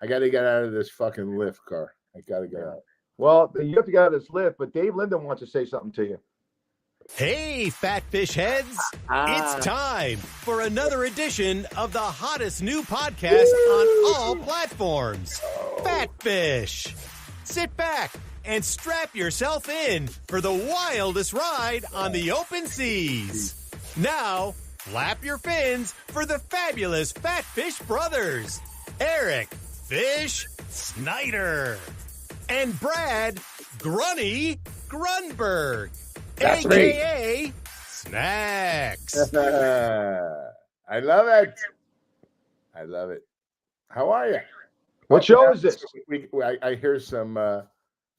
I got to get out of this fucking lift car. I got to get out. Well, you have to get out of this lift, but Dave Linden wants to say something to you. Hey, fat fish heads. It's time for another edition of the hottest new podcast on all platforms, Fat Fish. Sit back and strap yourself in for the wildest ride on the open seas. Now, flap your fins for the fabulous Fat Fish brothers, Eric Fish Snyder and Brad Grunny Grunberg. That's AKA me. Snacks. I love it. I love it. How are you? What show is this? I hear some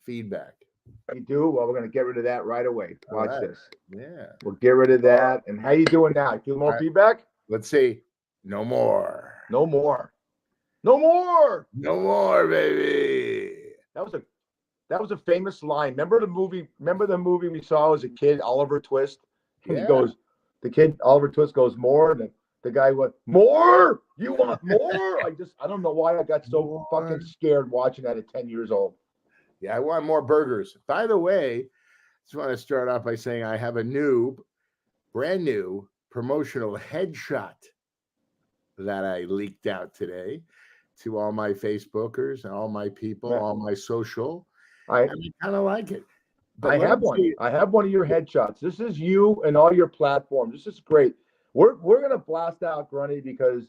feedback. You do? Well, we're going to get rid of that right away. Watch this. Yeah. We'll get rid of that. And how you doing now? You feel more feedback? Let's see. No more. No more. No more. No more, baby. That was a famous line. Remember the movie we saw as a kid, Oliver Twist? And Yeah. he goes, the kid, Oliver Twist goes, more? And the guy went, more? You want more? I don't know why I got so fucking scared watching that at 10 years old. Yeah, I want more burgers. By the way, just want to start off by saying I have a brand new promotional headshot that I leaked out today to all my Facebookers and all my people, all my social. I kind of like it. But I have one. I have one of your headshots. This is you and all your platforms. This is great. We're going to blast out Grunny because,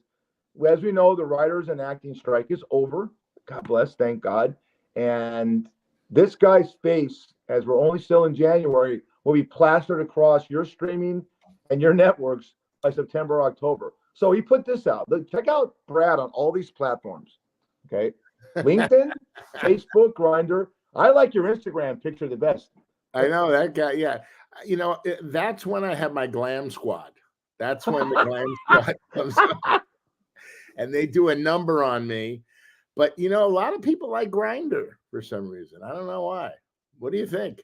as we know, the writers and acting strike is over. God bless, thank God. And this guy's face, as we're only still in January, will be plastered across your streaming and your networks by September, October. So he put this out. Check out Brad on all these platforms. Okay, LinkedIn, Facebook, Grindr. I like your Instagram picture the best. I know that guy. Yeah. That's when I have my glam squad. That's when the glam squad comes on. And they do a number on me. But, a lot of people like Grindr for some reason. I don't know why. What do you think?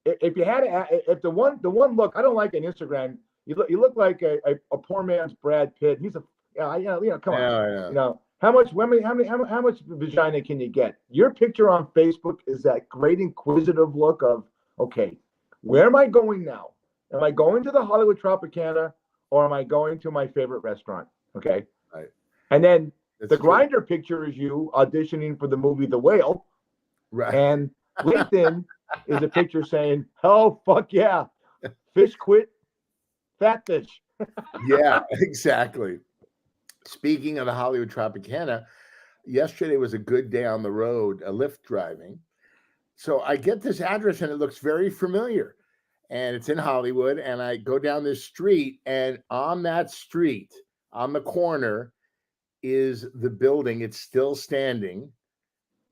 If you had if the one look, I don't like an Instagram. You look like a poor man's Brad Pitt. He's come on. Yeah. How much vagina can you get? Your picture on Facebook is that great inquisitive look of, okay, where am I going now? Am I going to the Hollywood Tropicana or am I going to my favorite restaurant? Okay. Right. And then That's the true. Grindr picture is you auditioning for the movie The Whale. Right. And LinkedIn is a picture saying, oh, fuck yeah. Fish quit. Fat fish. Yeah, exactly. Speaking of the Hollywood Tropicana, yesterday was a good day on the road, a Lyft driving. So I get this address and it looks very familiar. And it's in Hollywood. And I go down this street, and on that street, on the corner, is the building. It's still standing,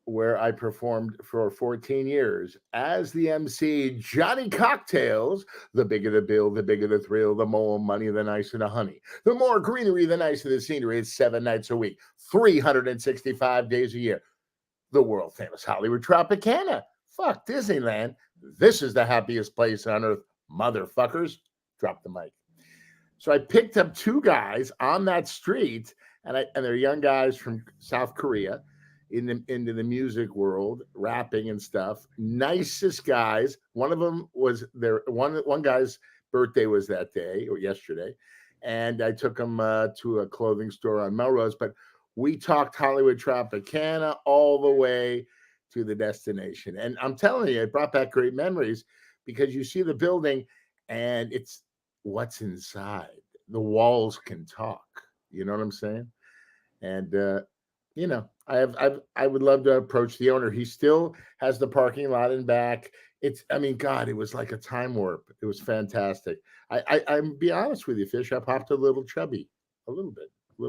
where I performed for 14 years as the MC, Johnny Cocktails. The bigger the bill, the bigger the thrill, the more money, the nicer the honey. The more greenery, the nicer the scenery. It's 7 nights a week, 365 days a year. The world famous Hollywood Tropicana. Fuck Disneyland. This is the happiest place on earth, motherfuckers. Drop the mic. So I picked up 2 guys on that street, and they're young guys from South Korea, into the music world, rapping and stuff. Nicest guys. One of them was there. One guy's birthday was that day or yesterday, and I took him to a clothing store on Melrose. But we talked Hollywood Tropicana all the way to the destination, and I'm telling you, it brought back great memories because you see the building, and it's what's inside. The walls can talk. You know what I'm saying? And I would love to approach the owner. He still has the parking lot in back. God, it was like a time warp. It was fantastic. I'm be honest with you, Fish. I popped a little chubby, a little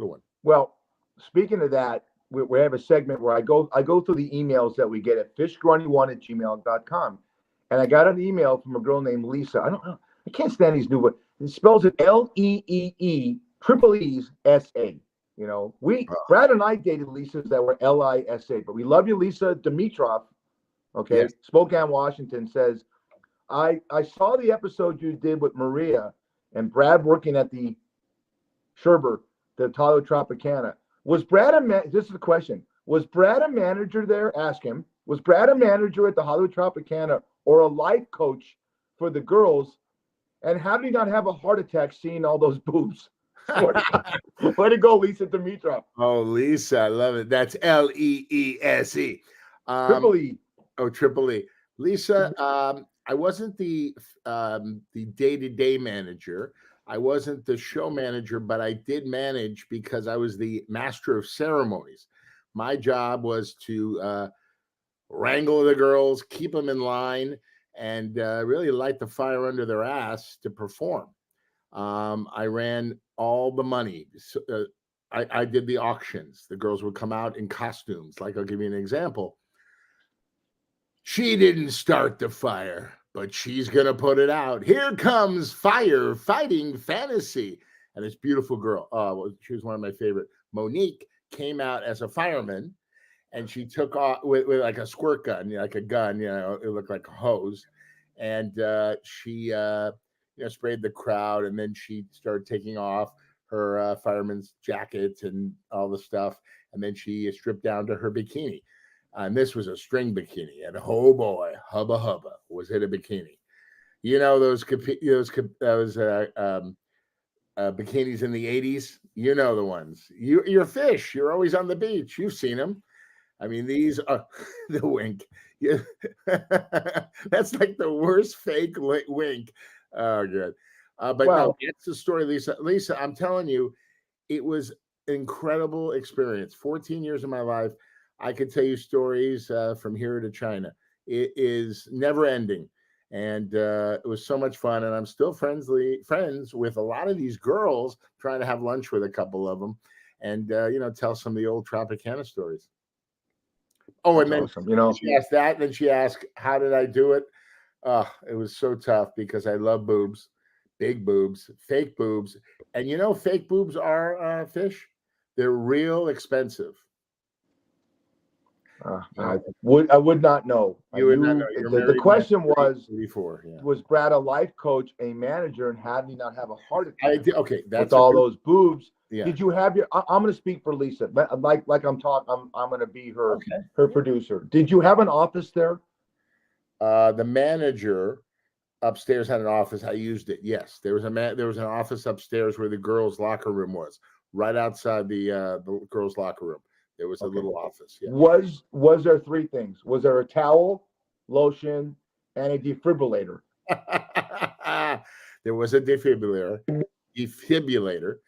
one. Well, speaking of that, we have a segment where I go through the emails that we get at fishgrunny1@gmail.com. And I got an email from a girl named Lisa. I can't stand these new words. It spells it LEEE Brad and I dated Lisas that were LISA, but we love you, Lisa Dimitrov. Okay. Yes. Spokane, Washington says, I saw the episode you did with Maria and Brad working at the Sherbert, the Hollywood Tropicana. Was Brad this is the question. Was Brad a manager there? Ask him. Was Brad a manager at the Hollywood Tropicana or a life coach for the girls? And how did he not have a heart attack seeing all those boobs? Way to go, Lisa Dimitrov. Oh, Lisa, I love it. That's Leese. Triple E. Oh, Triple E. Lisa, I wasn't the day-to-day manager. I wasn't the show manager, but I did manage because I was the master of ceremonies. My job was to wrangle the girls, keep them in line, and really light the fire under their ass to perform. I ran all the money. So, I did the auctions. The girls would come out in costumes. Like, I'll give you an example. She didn't start the fire, but she's going to put it out. Here comes fire fighting fantasy. And this beautiful girl, she was one of my favorite. Monique came out as a fireman, and she took off with like a squirt gun, like a gun, it looked like a hose. And she sprayed the crowd, and then she started taking off her fireman's jacket and all the stuff. And then she stripped down to her bikini. And this was a string bikini. And oh boy, hubba hubba, was it a bikini. Those bikinis in the 80s? You know the ones. You're fish. You're always on the beach. You've seen them. I mean, these are the wink. Yeah. That's like the worst fake wink. Oh, good. But no, that's the story, Lisa. Lisa, I'm telling you, it was an incredible experience. 14 years of my life. I could tell you stories from here to China. It is never ending. And it was so much fun. And I'm still friends with a lot of these girls, trying to have lunch with a couple of them and, tell some of the old Tropicana stories. Oh, and then awesome. She asked that. Then she asked, how did I do it? It was so tough because I love boobs, big boobs, fake boobs. And fake boobs are fish. They're real expensive. I would not know. You would not know. The question was, yeah. Was Brad a life coach, a manager, and had he not have a heart attack? Okay, that's with all those boobs. Yeah. Did you have your? I'm going to speak for Lisa. Like I'm talking. I'm going to be her producer. Did you have an office there? The manager upstairs had an office. I used it. Yes, there was an office upstairs where the girls' locker room was, right outside the girls' locker room. There was a little office. Yeah. Was there three things? Was there a towel, lotion, and a defibrillator? There was a defibrillator.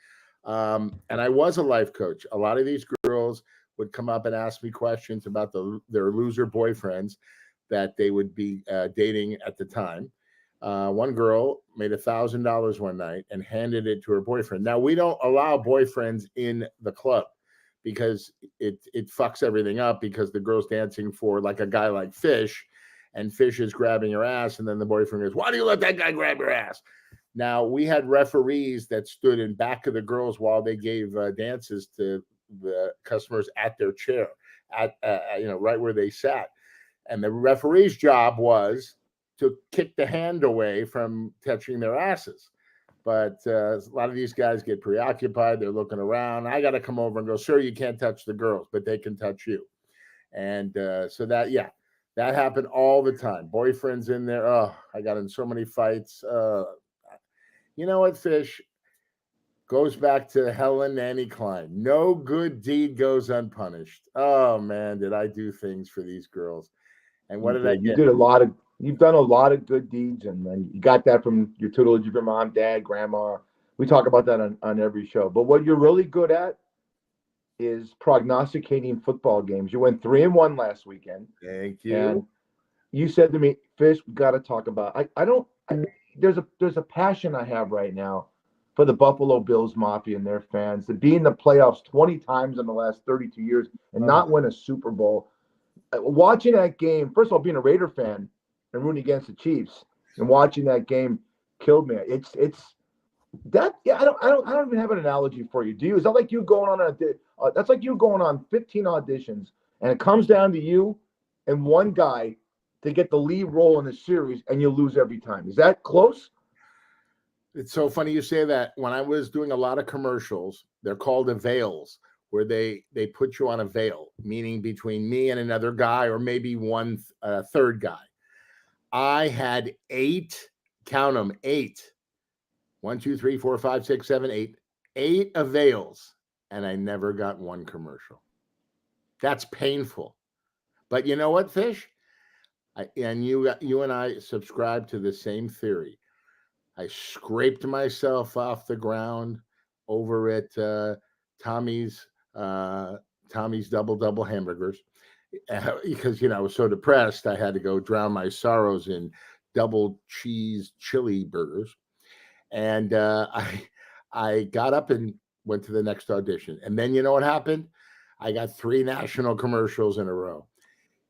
And I was a life coach. A lot of these girls would come up and ask me questions about their loser boyfriends that they would be dating at the time. One girl made $1,000 one night and handed it to her boyfriend. Now, we don't allow boyfriends in the club because it fucks everything up, because the girl's dancing for like a guy like Fish, and Fish is grabbing her ass, and then the boyfriend goes, why do you let that guy grab your ass? Now, we had referees that stood in back of the girls while they gave dances to the customers at their chair, right where they sat. And the referee's job was to kick the hand away from touching their asses. But a lot of these guys get preoccupied. They're looking around. I got to come over and go, sir, you can't touch the girls, but they can touch you. And so that happened all the time. Boyfriends in there. Oh, I got in so many fights. You know what, Fish? Goes back to Helen Nanny Klein. No good deed goes unpunished. Oh, man, did I do things for these girls. And what did I get? You've done a lot of good deeds, and you got that from your tutelage of your mom, dad, grandma. We talk about that on every show. But what you're really good at is prognosticating football games. You went 3-1 last weekend. Thank you. And you said to me, Fish, we got to talk about. There's a passion I have right now for the Buffalo Bills Mafia and their fans to be in the playoffs 20 times in the last 32 years and not win a Super Bowl. Watching that game, first of all, being a Raider fan and rooting against the Chiefs, and watching that game killed me. It's that. Yeah, I don't even have an analogy for you. Do you? Is that like you going on that's like you going on 15 auditions, and it comes down to you and one guy to get the lead role in the series, and you lose every time. Is that close? It's so funny you say that. When I was doing a lot of commercials, they're called avails. where they put you on a veil, meaning between me and another guy, or maybe one third guy. I had 8, count them, 8. 1, 2, 3, 4, 5, 6, 7, 8. 8 avails, and I never got one commercial. That's painful. But you know what, Fish? You and I subscribe to the same theory. I scraped myself off the ground over at Tommy's Double Hamburgers because I was so depressed. I had to go drown my sorrows in double cheese chili burgers, and I got up and went to the next audition. And then you know what happened? I got 3 national commercials in a row.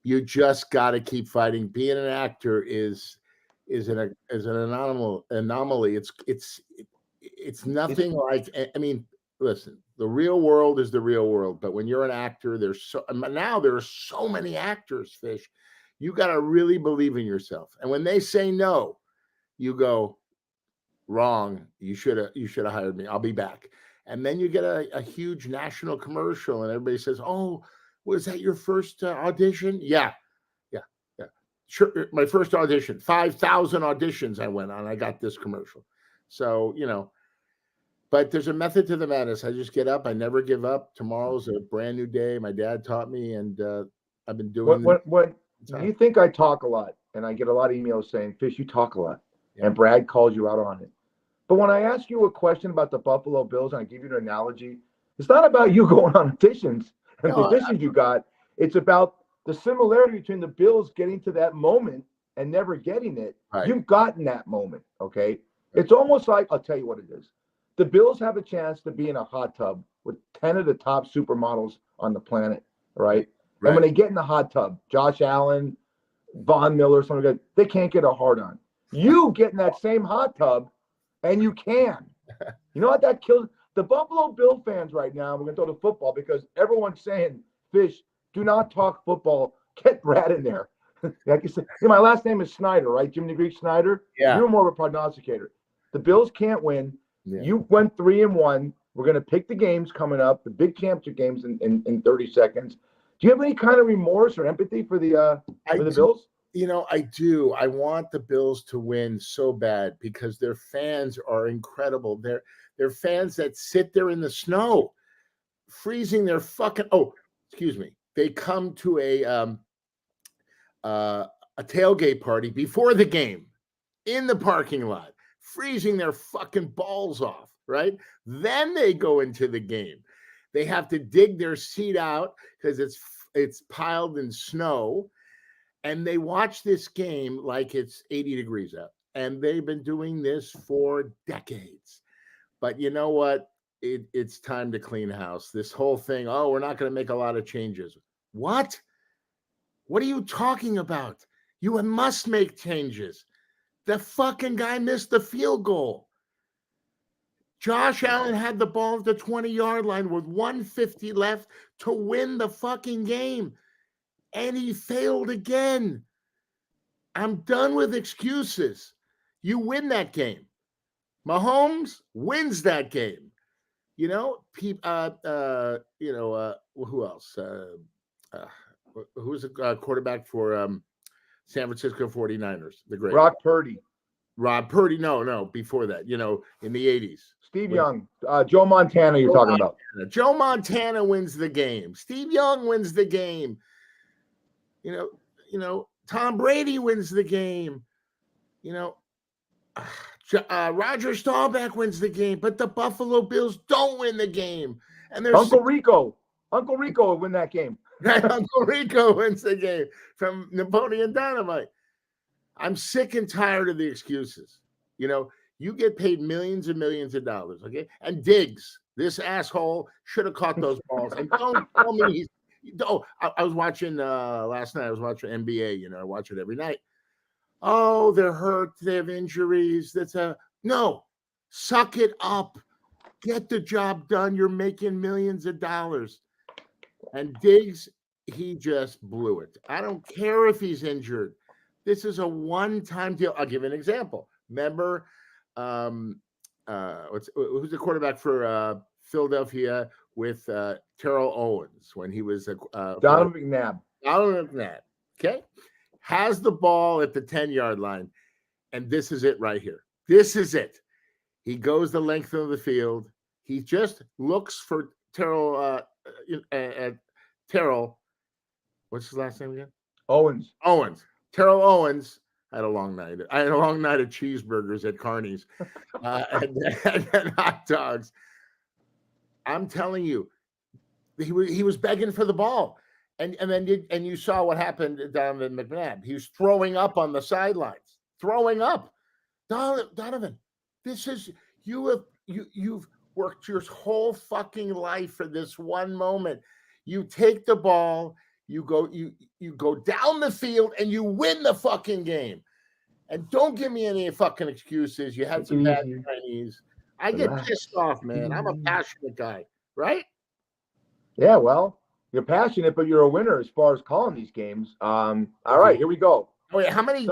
You just got to keep fighting. Being an actor is an anomaly. It's nothing like. I mean, listen. The real world is the real world, but when you're an actor, there are so many actors. Fish, you got to really believe in yourself. And when they say no, you go, wrong. You should have hired me. I'll be back. And then you get a huge national commercial, and everybody says, "Oh, was that your first audition?" Yeah. Sure, my first audition. 5,000 auditions I went on. I got this commercial. So but there's a method to the madness. I just get up. I never give up. Tomorrow's a brand new day. My dad taught me, and I've been doing. When you think I talk a lot, and I get a lot of emails saying, "Fish, you talk a lot," and Brad calls you out on it. But when I ask you a question about the Buffalo Bills and I give you an analogy, it's not about you going on auditions and the auditions you got. It's about the similarity between the Bills getting to that moment and never getting it. Right. You've gotten that moment, okay? It's almost like, I'll tell you what it is. The Bills have a chance to be in a hot tub with 10 of the top supermodels on the planet, right? And when they get in the hot tub, Josh Allen, Von Miller, something like that, they can't get a hard on. You get in that same hot tub, and you can. You know what that kills? The Buffalo Bill fans right now, we're going to throw the football because everyone's saying, Fish, do not talk football. Get Brad in there. Like you said, my last name is Snyder, right? Jimmy the Greek Snyder. Yeah. You're more of a prognosticator. The Bills can't win. Yeah. You went 3-1. We're going to pick the games coming up, the big championship games in 30 seconds. Do you have any kind of remorse or empathy for the Bills? I do. I want the Bills to win so bad because their fans are incredible. They're fans that sit there in the snow, freezing their fucking. Oh, excuse me. They come to a tailgate party before the game in the parking lot, freezing their fucking balls off. Right? Then they go into the game. They have to dig their seat out because it's piled in snow. And they watch this game like it's 80 degrees out. And they've been doing this for decades. But you know what? It's time to clean house. This whole thing, we're not going to make a lot of changes. What? What are you talking about? You must make changes. The fucking guy missed the field goal. Josh Allen had the ball at the 20-yard line with 150 left to win the fucking game. And he failed again. I'm done with excuses. You win that game. Mahomes wins that game. Who else? Who's a quarterback for San Francisco 49ers? The great Brock Purdy. Rob Purdy. No, before that, in the 80s. Steve Young. Joe Montana you're talking about. Joe Montana wins the game. Steve Young wins the game. Tom Brady wins the game. Roger Staubach wins the game, but the Buffalo Bills don't win the game. And there's Uncle Rico will win that game. Uncle Rico wins the game from Napoleon Dynamite. I'm sick and tired of the excuses. You get paid millions and millions of dollars, okay? And Diggs, this asshole, should have caught those balls. And don't tell me I was watching last night. I was watching NBA. I watch it every night. Oh, they're hurt. They have injuries. No. Suck it up. Get the job done. You're making millions of dollars. And Diggs, he just blew it. I don't care if he's injured. This is a one-time deal. I'll give you an example. Remember, who's the quarterback for Philadelphia with Terrell Owens when he was Donovan McNabb. Donovan McNabb. Okay, has the ball at the 10-yard line, and this is it right here. This is it. He goes the length of the field. He just looks for Terrell. Terrell, what's his last name again? Owens. Terrell Owens. I had a long night. I had a long night of cheeseburgers at Carney's and hot dogs. I'm telling you, he was begging for the ball, and you saw what happened to Donovan McNabb. He was throwing up on the sidelines, throwing up. Donovan, this is you've worked your whole fucking life for this one moment. You take the ball, you go down the field, and you win the fucking game. And don't give me any fucking excuses. You had some bad Chinese. I get pissed off, man. I'm a passionate guy, right? Yeah, well, you're passionate, but you're a winner as far as calling these games. All right, here we go. Wait, how many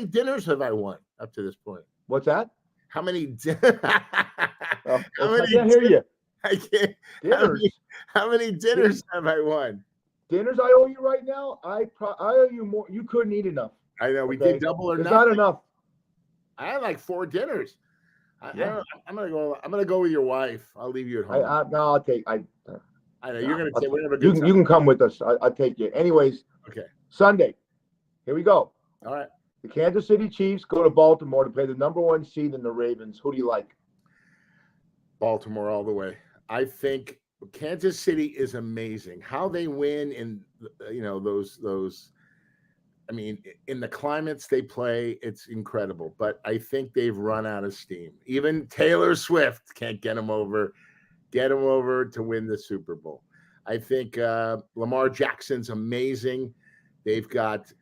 dinners have I won up to this point? What's that? How many? I can't hear you. I can't. How many dinners have I won? Dinners I owe you right now? I owe you more. You couldn't eat enough. I know we did double or nothing. Not enough. I had like 4 dinners. I'm gonna go with your wife. I'll leave you at home. I'll take. I know you're gonna take. We're gonna have a good time. You can come with us. I'll take you. Anyways. Okay. Sunday. Here we go. All right. The Kansas City Chiefs go to Baltimore to play the number 1 seed in the Ravens. Who do you like? Baltimore all the way. I think Kansas City is amazing. How they win in those. I mean, in the climates they play, it's incredible. But I think they've run out of steam. Even Taylor Swift can't get them over to win the Super Bowl. I think Lamar Jackson's amazing. They've got,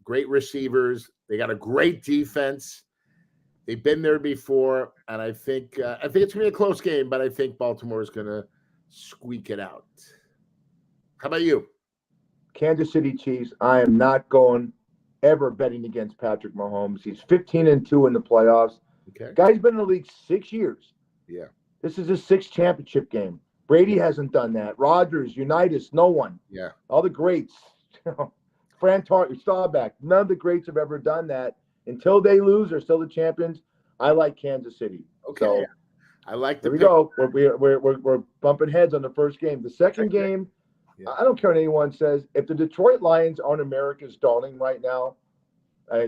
great receivers. They got a great defense. They've been there before, and I think it's gonna be a close game, but I think Baltimore is gonna squeak it out. How about you? Kansas City Chiefs. I am not going ever betting against Patrick Mahomes. He's 15-2 in the playoffs. Okay. Guy's been in the league 6 years. Yeah. This is his 6th championship game. Brady hasn't done that. Rodgers, Unitas, no one. Yeah. All the greats. Fran Tarkenton, Staubach. None of the greats have ever done that. Until they lose, they're still the champions. I like Kansas City. Okay. So, I like the. Here we go. We're bumping heads on the first game. The second game. Yeah. I don't care what anyone says. If the Detroit Lions aren't America's darling right now,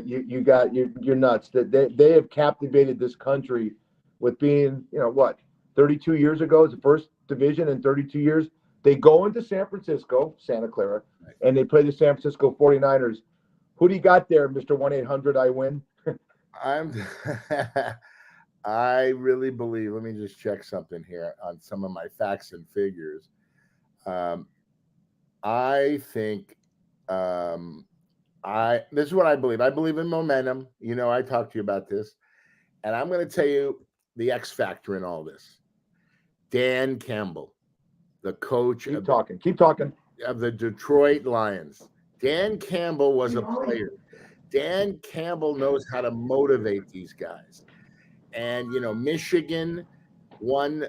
you're nuts. That they have captivated this country with being, 32 years ago is the first division in 32 years. They go into San Francisco, Santa Clara, and they play the San Francisco 49ers. Who do you got there, Mr. 1-800-I-WIN? I really believe. Let me just check something here on some of my facts and figures. I think this is what I believe. I believe in momentum. I talked to you about this, and I'm going to tell you the X factor in all this. Dan Campbell, the coach. Keep talking. Of the Detroit Lions. Dan Campbell was a player. Dan Campbell knows how to motivate these guys. And Michigan won.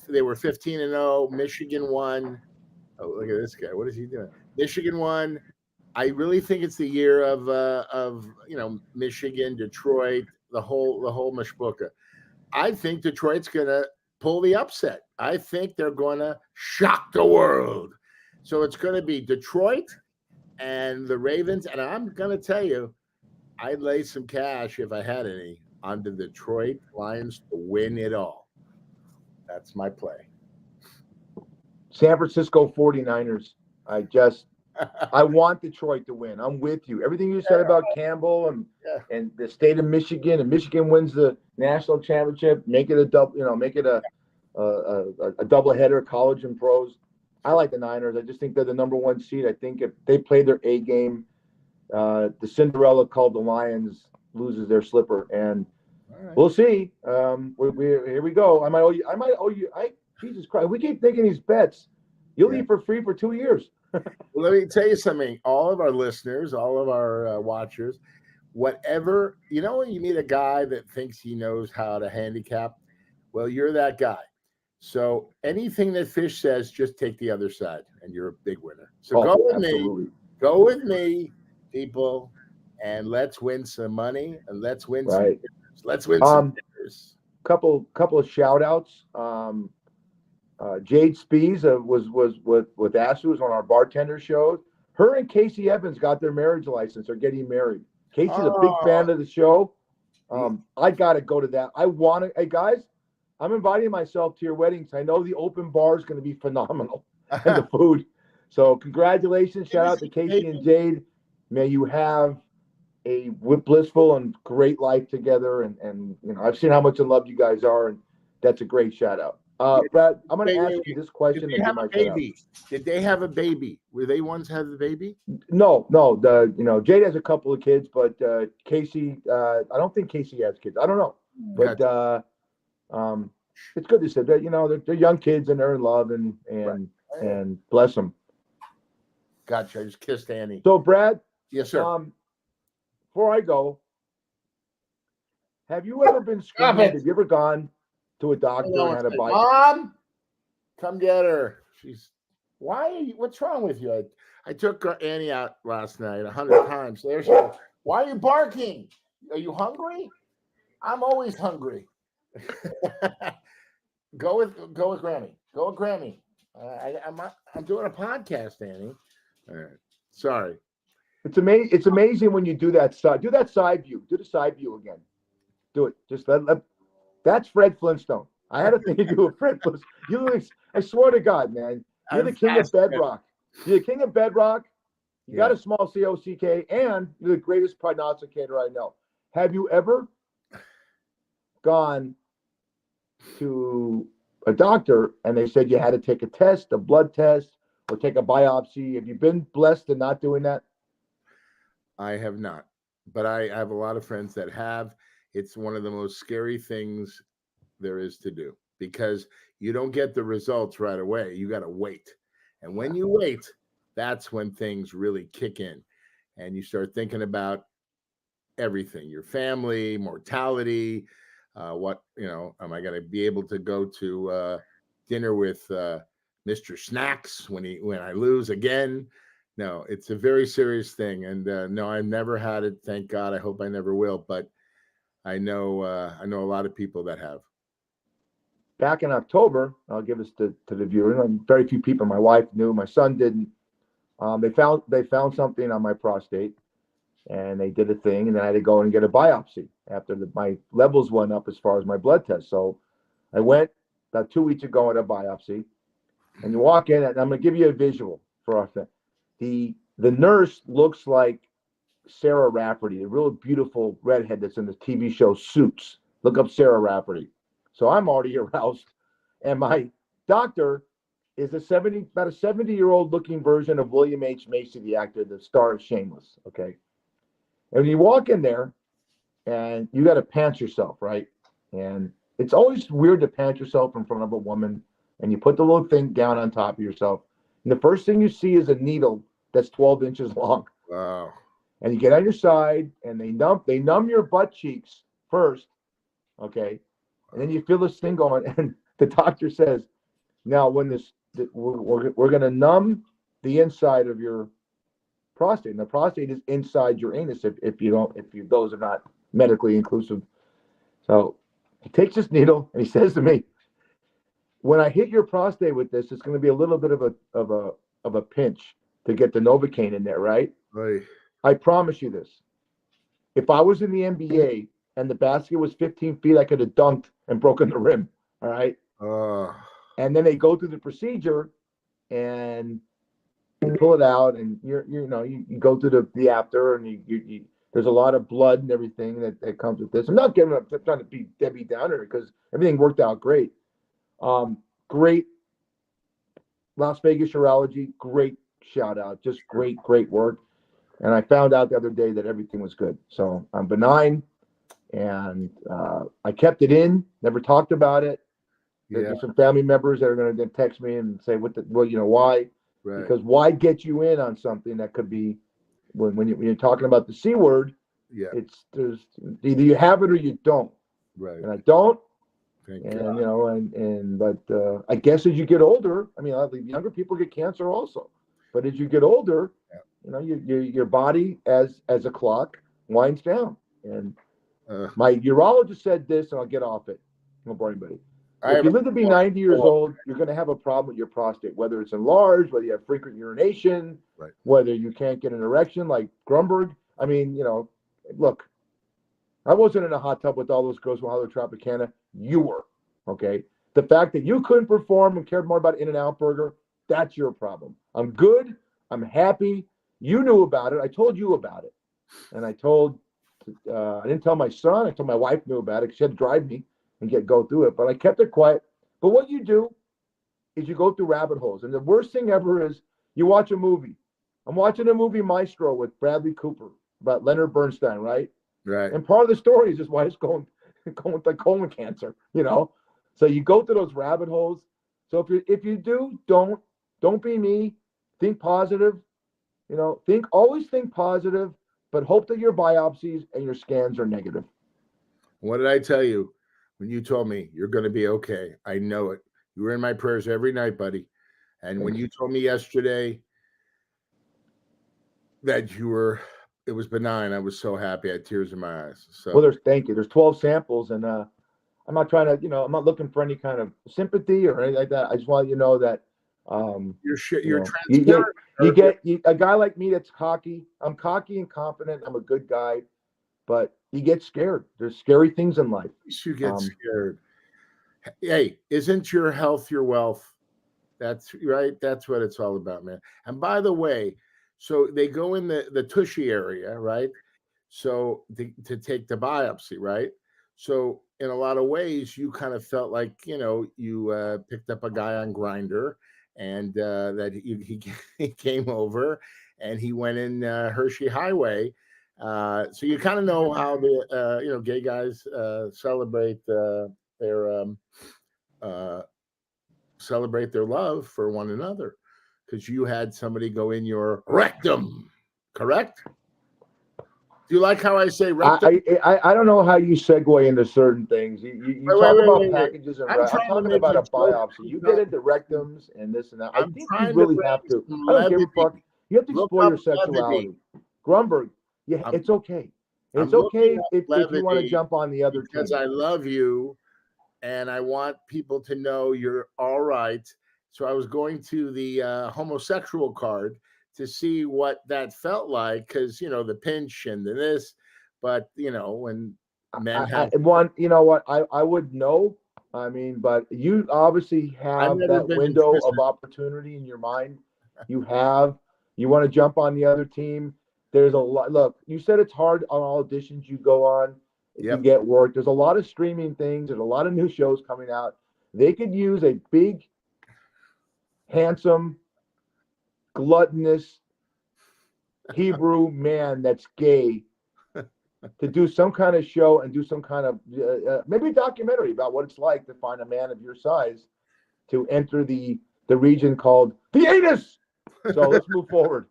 They were 15-0. Michigan won. Oh, look at this guy. What is he doing? Michigan won. I really think it's the year of Michigan, Detroit, the whole mishpucha. I think Detroit's gonna pull the upset. I think they're gonna shock the world. So it's gonna be Detroit and the Ravens. And I'm gonna tell you, I'd lay some cash if I had any on the Detroit Lions to win it all. That's my play. San Francisco 49ers. I want Detroit to win. I'm with you. Everything you said about Campbell and the state of Michigan, and Michigan wins the national championship, make it a double, make it a doubleheader, college and pros. I like the Niners. I just think they're the number 1 seed. I think if they play their A game, the Cinderella called the Lions loses their slipper, and we'll see. Here we go. I might owe you. Jesus Christ, we keep taking these bets. You'll eat for free for 2 years. Well, let me tell you something. All of our listeners, all of our watchers, whatever, when you meet a guy that thinks he knows how to handicap, well, you're that guy. So anything that Fish says, just take the other side, and you're a big winner. So go with absolutely. me. Go with me, people, and let's win some money, and let's win some Right. dinners. Let's win some dinners. Couple of shout outs. Jade Spees was with Asu was on our bartender show. Her and Casey Evans got their marriage license. They're getting married. Casey's a big fan of the show. I gotta go to that. I want to. Hey guys, I'm inviting myself to your weddings. I know the open bar is going to be phenomenal and the food. So congratulations, shout out to Casey and Jade. May you have a blissful and great life together. And you know, I've seen how much in love you guys are, and that's a great shout out. Brad, I'm going to ask you this question. Did they have a baby? Did they have a baby? Were they ones have the baby? No. Jade has a couple of kids, but Casey, I don't think Casey has kids. I don't know, but it's good to say that they're young kids and they're in love and bless them. Gotcha. I just kissed Annie. So Brad, yes sir. Before I go, have you ever been screened? Have you ever gone to a doctor and had a bite? Mom, come get her. What's wrong with you? I took Annie out last night 100 times. There she goes. Why are you barking? Are you hungry? I'm always hungry. Go with Grammy. Go with Grammy. I'm doing a podcast, Annie. All right. Sorry. It's amazing. It's amazing when you do that side. Do that side view. Do the side view again. Do it. Just let. That's Fred Flintstone. I had a thing to do with Fred Flintstone. I swear to God, man. You're the king of bedrock. You're the king of bedrock. You got a small COCK, and you're the greatest prognosticator I know. Have you ever gone to a doctor and they said you had to take a test, a blood test, or take a biopsy? Have you been blessed in not doing that? I have not, but I have a lot of friends that have. It's one of the most scary things there is to do because you don't get the results right away. You got to wait. And when you wait, that's when things really kick in and you start thinking about everything, your family, mortality, am I going to be able to go to dinner with Mr. Snacks when I lose again? No, it's a very serious thing. And no, I've never had it. Thank God. I hope I never will. But I know a lot of people that have. Back in October, I'll give this to the viewer. Very few people. My wife knew. My son didn't. They found something on my prostate, and they did a thing, and then I had to go and get a biopsy after my levels went up as far as my blood test. So I went about 2 weeks ago at a biopsy, and you walk in, and I'm going to give you a visual for our thing. The nurse looks like Sarah Rafferty, a real beautiful redhead that's in the TV show Suits. Look up Sarah Rafferty. So I'm already aroused, and my doctor is about a 70-year-old looking version of William H. Macy, the actor, the star of Shameless. Okay, and you walk in there, and you got to pants yourself, right? And it's always weird to pant yourself in front of a woman, and you put the little thing down on top of yourself, and the first thing you see is a needle that's 12 inches long. Wow. And you get on your side, and they numb your butt cheeks first, okay? And then you feel this thing going, and the doctor says, now when we're going to numb the inside of your prostate, and the prostate is inside your anus if those are not medically inclusive. So he takes this needle and he says to me, when I hit your prostate with this, it's going to be a little bit of a pinch to get the Novocaine in there, right? Right. I promise you this. If I was in the NBA and the basket was 15 feet, I could have dunked and broken the rim. All right. And then they go through the procedure and you pull it out, and you go through the after, and you there's a lot of blood and everything that comes with this. I'm not trying to be Debbie Downer because everything worked out great. Great Las Vegas urology, great shout out, just great work. And I found out the other day that everything was good. So I'm benign, and I kept it in, never talked about it. There's some family members that are going to text me and say, why? Right. Because why get you in on something that could be, when you're talking about the C word, there's either you have it or you don't. Right. And I don't, Thank And God. but I guess as you get older, I mean, younger people get cancer also. But as you get older, your body as a clock winds down. And my urologist said this, and I'll get off it. I won't bore anybody. If you live to be 90 years old, you're going to have a problem with your prostate, whether it's enlarged, whether you have frequent urination, right, whether you can't get an erection like Grunberg. I mean, look, I wasn't in a hot tub with all those girls from Hollywood Tropicana. You were, okay? The fact that you couldn't perform and cared more about In-N-Out Burger, that's your problem. I'm good. I'm happy. You knew about it. I told you about it. And I didn't tell my son. I told my wife knew about it because she had to drive me and go through it. But I kept it quiet. But what you do is you go through rabbit holes. And the worst thing ever is you watch a movie. I'm watching a movie, Maestro, with Bradley Cooper about Leonard Bernstein, right? right. And part of the story is just why it's going with like colon cancer, So you go through those rabbit holes. So if you do, don't be me. Think positive. Always think positive, but hope that your biopsies and your scans are negative. What did I tell you when you told me you're going to be okay? I know it. You were in my prayers every night, buddy. And when you told me yesterday that it was benign, I was so happy. I had tears in my eyes. So well, thank you. There's 12 samples, and I'm not trying to, I'm not looking for any kind of sympathy or anything like that. I just want you to know that you're transparent. You get a guy like me that's cocky. I'm cocky and confident. I'm a good guy, but you get scared. There's scary things in life. You get scared. Hey, isn't your health your wealth? That's right. That's what it's all about, man. And by the way, so they go in the tushy area, right? So to take the biopsy, right? So in a lot of ways, you kind of felt like you picked up a guy on Grinder, and that he came over and he went in Hershey Highway. So you kind of know how the gay guys celebrate their love for one another, because you had somebody go in your rectum, correct? Do you like how I say rectum? I don't know how you segue into certain things. You talk about packages and I'm talking about a biopsy. You get into rectums and this and that. I think you really have to. I don't give a fuck. You have to explore your sexuality. Grunberg, it's okay. It's okay if you want to jump on the other team. Because I love you, and I want people to know you're all right. So I was going to the homosexual card to see what that felt like, because the pinch and this, but when men have I would know. I mean, but you obviously have that window of opportunity in your mind. You want to jump on the other team. There's a lot. Look, you said it's hard on all auditions you go on to get work. There's a lot of streaming things. There's a lot of new shows coming out. They could use a big, handsome, gluttonous Hebrew man that's gay to do some kind of show and do some kind of maybe a documentary about what it's like to find a man of your size to enter the region called the anus. So let's move forward.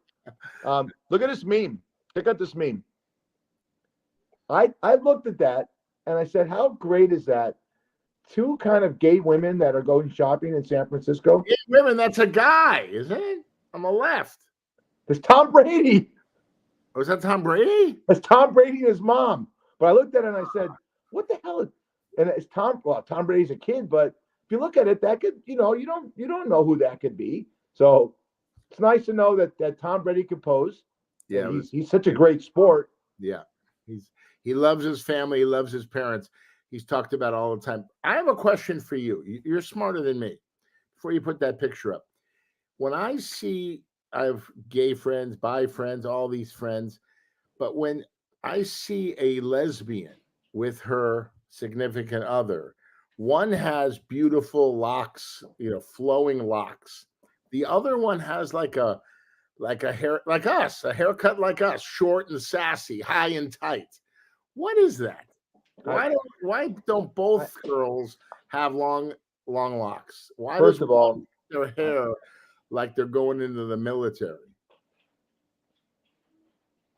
Look at this meme. Check out this meme. I looked at that and I said, how great is that? Two kind of gay women that are going shopping in San Francisco. Gay women, that's a guy, isn't it? On the left. There's Tom Brady. Oh, is that Tom Brady? It's Tom Brady and his mom. But I looked at it and I said, what the hell? And it's Tom Brady's a kid, but if you look at it, that could, you don't know who that could be. So it's nice to know that Tom Brady can pose. Yeah. He's such a great sport. Yeah. He loves his family. He loves his parents. He's talked about all the time. I have a question for you. You're smarter than me. Before you put that picture up, when I have gay friends, bi friends, all these friends, but when I see a lesbian with her significant other, one has beautiful locks, flowing locks. The other one has like a hair, like us, a haircut like us, short and sassy, high and tight. What is that? Why don't both girls have long locks? Why First of all, their hair like they're going into the military?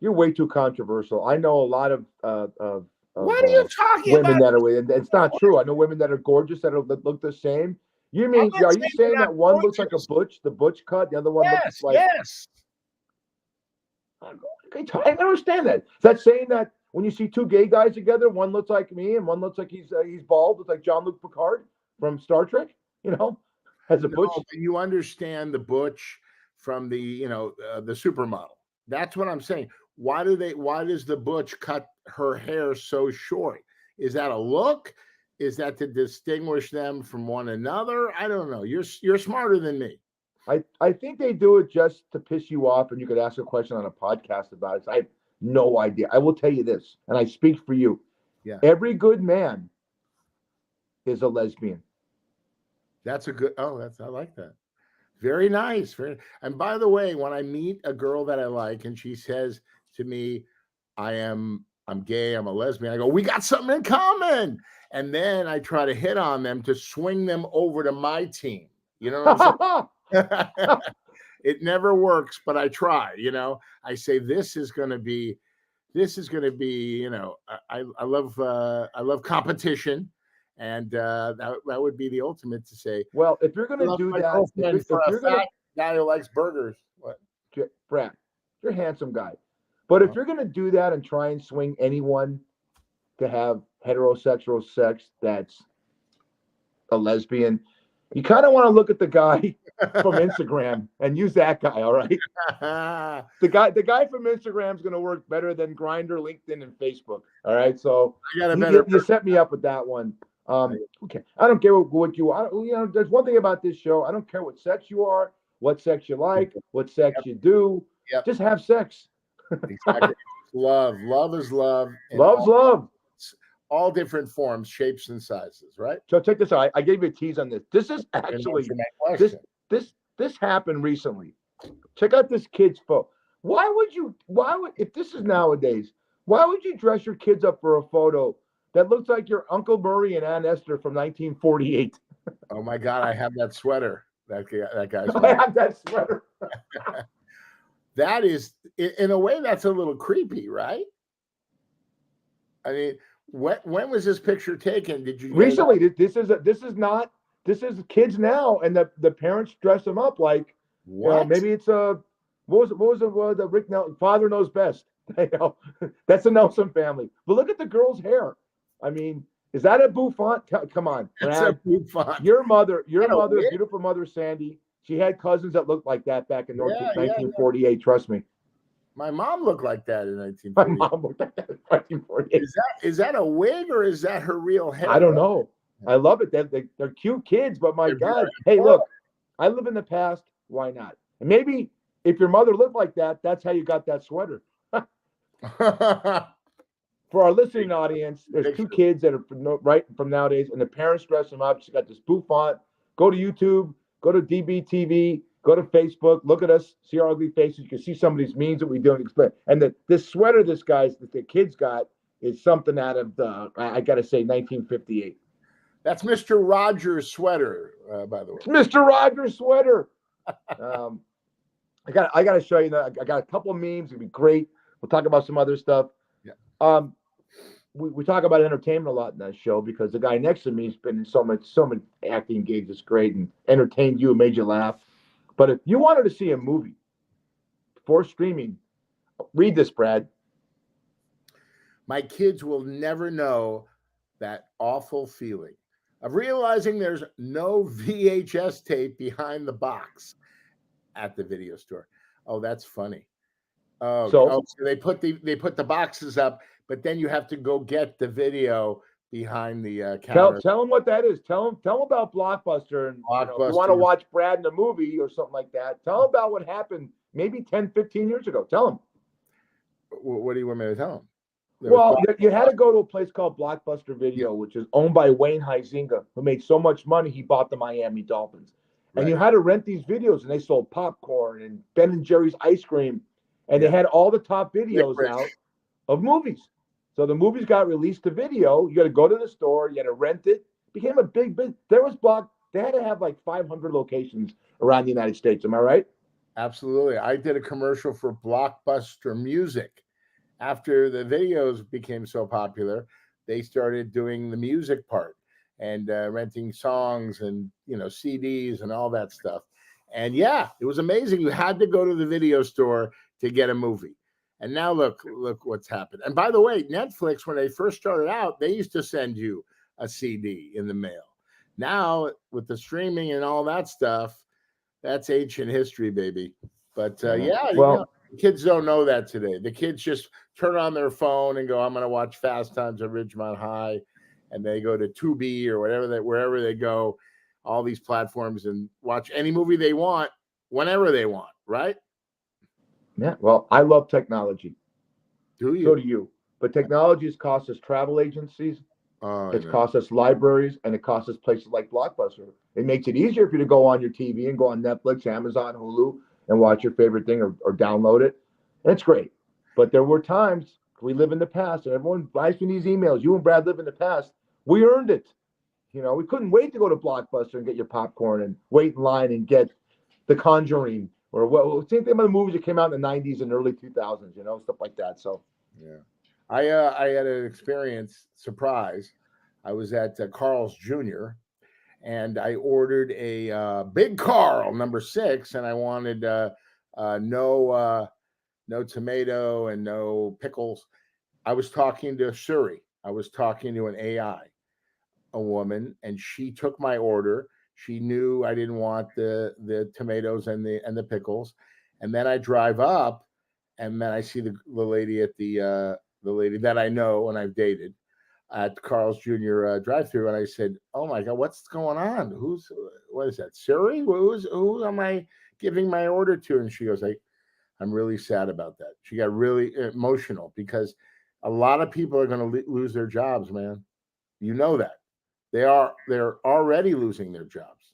You're way too controversial. I know a lot of What are you talking women about? that are, and it's not true. I know women that are gorgeous that look the same. You mean, I'm not are you saying they're that not one looks like a gorgeous. the butch cut, the other one looks Yes, like? yes. I don't understand that. Is that saying that when you see two gay guys together, one looks like me and one looks like he's bald, looks like Jean-Luc Picard from Star Trek? You know, as a No, butch. but you understand the butch from the the supermodel. That's what I'm saying. Why does the butch cut her hair so short? Is that a look? Is that to distinguish them from one another? I don't know. You're smarter than me. I think they do it just to piss you off, and you could ask a question on a podcast about it. So I have no idea. I will tell you this, and I speak for you. Yeah. Every good man is a lesbian. That's a good. Oh, I like that. Very nice. And by the way, when I meet a girl that I like and she says to me, I'm gay, I'm a lesbian, I go, we got something in common. And then I try to hit on them to swing them over to my team. You know what I'm saying? It never works, but I try, I say this is going to be, I love competition. And that would be the ultimate to say, well, if you're going to do that, if you're going to guy who likes burgers, what? Brad, you're a handsome guy. But if you're going to do that and try and swing anyone to have heterosexual sex that's a lesbian, you kind of want to look at the guy from Instagram and use that guy, all right? The guy from Instagram is going to work better than Grindr, LinkedIn, and Facebook, all right? So you set me up with that one. Okay, I don't care what you are. There's one thing about this show. I don't care what sex you are, what sex you like, what sex you do. Yep. Just have sex. Exactly. Love is love. Love's love. All different forms, shapes, and sizes, right? So check this out. I gave you a tease on this. This is actually this happened recently. Check out this kid's photo. Why would if this is nowadays, why would you dress your kids up for a photo that looks like your Uncle Murray and Aunt Esther from 1948? Oh my God, I have that sweater. That guy's I have that sweater. That is, in a way, that's a little creepy, right? I mean, when was this picture taken? Did you recently? This is kids now, and the parents dress them up like maybe it's what was the Rick Nelson, Father Knows Best. That's the Nelson family. But look at the girl's hair. I mean, is that a bouffant? Come on, Brad. That's a bouffant. Your mother, beautiful mother Sandy. She had cousins that looked like that back in 1948. Yeah. Trust me. My mom looked like that in 1948. My mom looked like that in 1948. Is that a wig or is that her real hair? I don't know. I love it. They're cute kids, but my God. Hey, look, I live in the past. Why not? And maybe if your mother looked like that, that's how you got that sweater. For our listening audience, there's two kids that are from nowadays, and the parents dress them up. She's got this bouffant. Go to YouTube. Go to DBTV, go to Facebook, look at us, see our ugly faces. You can see some of these memes that we do and explain. And this sweater that the kids got is something out of I got to say, 1958. That's Mr. Rogers' sweater, by the way. It's Mr. Rogers' sweater. I got to show you that. I got a couple of memes. It'll be great. We'll talk about some other stuff. Yeah. We talk about entertainment a lot in that show because the guy next to me has been in so many acting gigs. It's great and entertained you and made you laugh. But if you wanted to see a movie for streaming, read this, Brad. My kids will never know that awful feeling of realizing there's no VHS tape behind the box at the video store. Oh, that's funny. So they put the boxes up, but then you have to go get the video behind the counter. Tell them what that is. Tell them about Blockbuster. And if you want to watch Brad in a movie or something like that, tell them about what happened maybe 10, 15 years ago. Tell them. What do you want me to tell them? Well, you had to go to a place called Blockbuster Video, which is owned by Wayne Huizinga, who made so much money he bought the Miami Dolphins. Right. And you had to rent these videos, and they sold popcorn and Ben and Jerry's ice cream, and they had all the top videos out of movies. So the movies got released to video. You got to go to the store. You had to rent it. It became a big business. They had to have like 500 locations around the United States. Am I right? Absolutely. I did a commercial for Blockbuster Music. After the videos became so popular, they started doing the music part and renting songs and CDs and all that stuff. And yeah, it was amazing. You had to go to the video store to get a movie. And now look what's happened. And by the way, Netflix, when they first started out, they used to send you a CD in the mail. Now with the streaming and all that stuff, that's ancient history, baby. But kids don't know that today. The kids just turn on their phone and go, I'm going to watch Fast Times at Ridgemont High. And they go to Tubi or wherever they go, all these platforms, and watch any movie they want, whenever they want, right? Yeah. Well, I love technology. Do you? So do you. But technology has cost us travel agencies. It's cost us libraries, and it costs us places like Blockbuster. It makes it easier for you to go on your TV and go on Netflix, Amazon, Hulu, and watch your favorite thing or download it. And it's great. But there were times, we live in the past, and everyone buys me these emails. You and Brad live in the past. We earned it. We couldn't wait to go to Blockbuster and get your popcorn and wait in line and get The Conjuring or same thing about the movies that came out in the 90s and early 2000s, stuff like that. So, yeah. I had an experience, surprise. I was at Carl's Jr. and I ordered a Big Carl number 6, and I wanted no tomato and no pickles. I was talking to Siri. I was talking to an AI, a woman, and she took my order. She knew I didn't want the tomatoes and the pickles. And then I drive up, and then I see the lady at the lady that I know and I've dated at Carl's Jr. Drive-thru, and I said, "Oh my God, what's going on? What is that? Siri? Who am I giving my order to?" And she goes, "I'm really sad about that." She got really emotional because a lot of people are going to lose their jobs, man. You know that. They're already losing their jobs.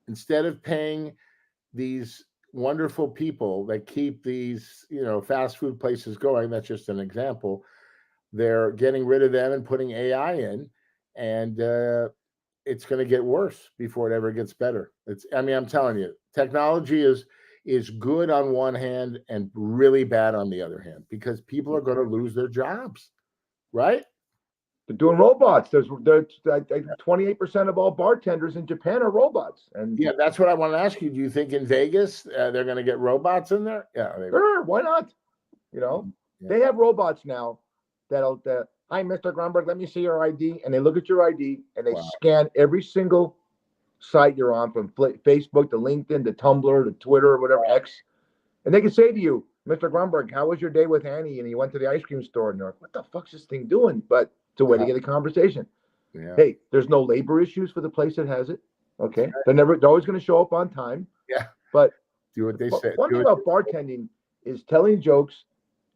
Instead of paying these wonderful people that keep these, fast food places going, that's just an example. They're getting rid of them and putting AI in, and it's going to get worse before it ever gets better. I'm telling you, technology is good on one hand and really bad on the other hand, because people are going to lose their jobs, right? They're doing robots. There's 28% of all bartenders in Japan are robots. And yeah, that's what I want to ask you. Do you think in Vegas they're going to get robots in there? Yeah, sure. Why not? They have robots now that'll. Hi, Mr. Grunberg, let me see your ID. And they look at your ID and they scan every single site you're on, from Facebook to LinkedIn to Tumblr to Twitter or whatever, X. And they can say to you, Mr. Grunberg, how was your day with Annie? And you went to the ice cream store, and they're like, what the fuck's this thing doing? But it's a way to get a conversation. Yeah. Hey, there's no labor issues for the place that has it. Okay. They're always going to show up on time. Yeah. But do what they say. One thing about bartending is telling jokes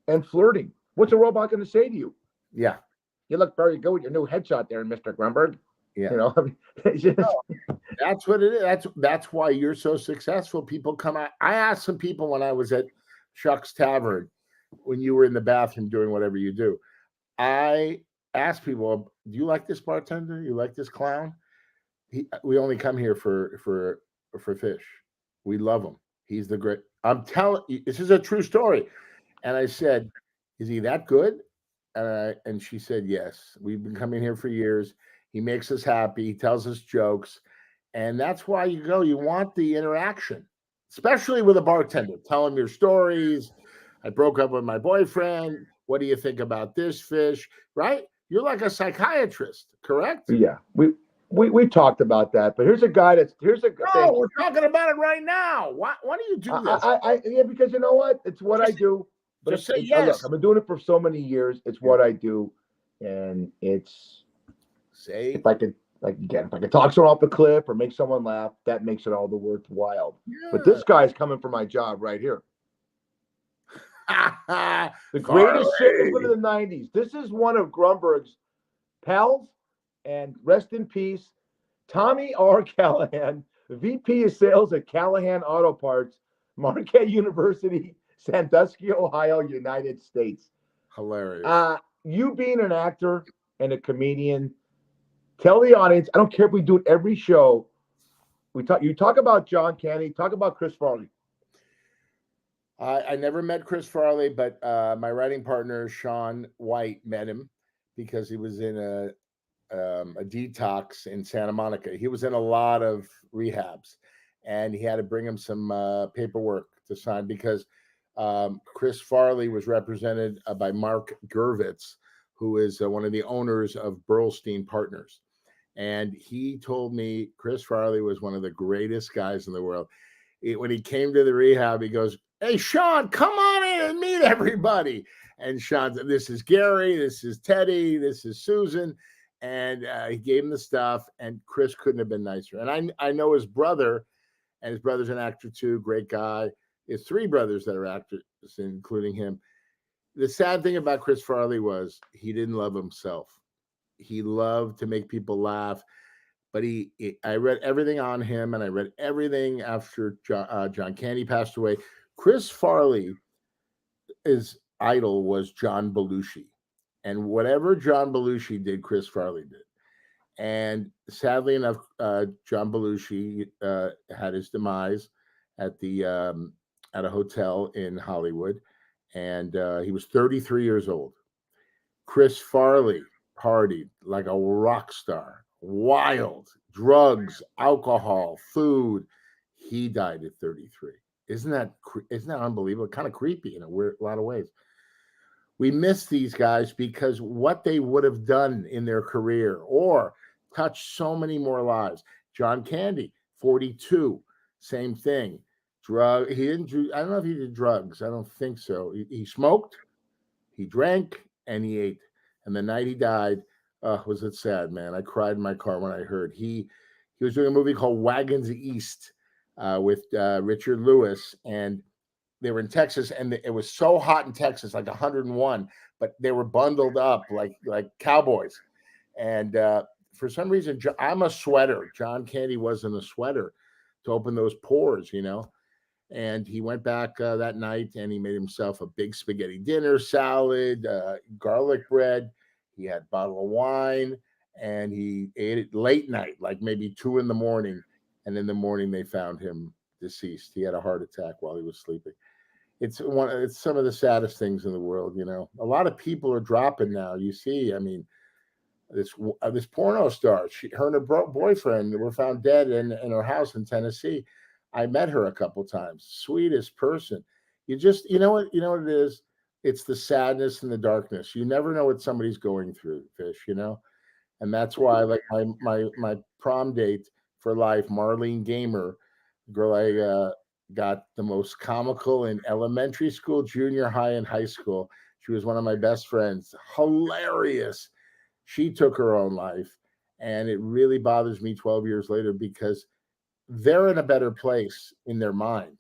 and flirting. What's a robot going to say to you? Yeah. You look very good with your new headshot there, Mr. Grunberg. Yeah. That's what it is. That's why you're so successful. People come out. I asked some people when I was at Chuck's Tavern, when you were in the bathroom doing whatever you do. I asked people, do you like this bartender? You like this clown? We only come here for fish. We love him. He's the great. I'm telling you, this is a true story. And I said, is he that good? And she said, yes. We've been coming here for years. He makes us happy. He tells us jokes. And that's why you go. You want the interaction, especially with a bartender. Tell him your stories. I broke up with my boyfriend. What do you think about this fish? Right? You're like a psychiatrist, correct? Yeah. We talked about that, but here's a guy we're talking about it right now. Why do you do this? Because you know what? It's what I do. But just say yes. Look, I've been doing it for so many years. It's what I do, and it's. If I could talk someone off the cliff or make someone laugh, that makes it all the worthwhile. Yeah. But this guy's coming for my job right here. The greatest salesman of the 90s. This is one of Grunberg's pals, and rest in peace, Tommy R. Callahan, VP of Sales at Callahan Auto Parts, Marquette University, Sandusky, Ohio, United States. Hilarious. You being an actor and a comedian, tell the audience, I don't care if we do it every show. You talk about John Candy, talk about Chris Farley. I never met Chris Farley, but my writing partner, Sean White, met him. because he was in a detox in Santa Monica. He was in a lot of rehabs, and he had to bring him some paperwork to sign because Chris Farley was represented by Mark Gervitz, who is one of the owners of Burlstein Partners. And he told me Chris Farley was one of the greatest guys in the world. When he came to the rehab, he goes, "Hey, Sean, come on in and meet everybody." And Sean said, "This is Gary, this is Teddy, this is Susan." And he gave him the stuff, and Chris couldn't have been nicer. And I know his brother, and his brother's an actor too, great guy. He has three brothers that are actors, including him. The sad thing about Chris Farley was he didn't love himself. He loved to make people laugh, but I read everything on him, and I read everything after John Candy passed away. Chris Farley, his idol was John Belushi, and whatever John Belushi did, Chris Farley did. And sadly enough, John Belushi had his demise at at a hotel in Hollywood, and he was 33 years old. Chris Farley partied like a rock star, wild, drugs, alcohol, food. He died at 33. Isn't that unbelievable? Kind of creepy in a lot of ways. We miss these guys because what they would have done in their career or touched so many more lives. John Candy, 42, same thing. He didn't do, I don't know if he did drugs. I don't think so. He smoked, he drank, and he ate. And the night he died, was it sad, man? I cried in my car when I heard he was doing a movie called Wagons East with Richard Lewis, and they were in Texas, and it was so hot in Texas, like 101, but they were bundled up like cowboys. And for some reason, I'm a sweater. John Candy wasn't a sweater to open those pores, And he went back that night, and he made himself a big spaghetti dinner, salad, garlic bread. He had a bottle of wine, and he ate it late night, like maybe 2 a.m. And in the morning, they found him deceased. He had a heart attack while he was sleeping. It's some of the saddest things in the world, A lot of people are dropping now. You see, I mean, this porno star, her and her boyfriend were found dead in her house in Tennessee. I met her a couple times. Sweetest person. You know what it is? It's the sadness and the darkness. You never know what somebody's going through, Fish, And that's why, like my prom date for life, Marlene Gamer, girl I got the most comical in elementary school, junior high, and high school. She was one of my best friends. Hilarious. She took her own life, and it really bothers me 12 years later because they're in a better place in their mind.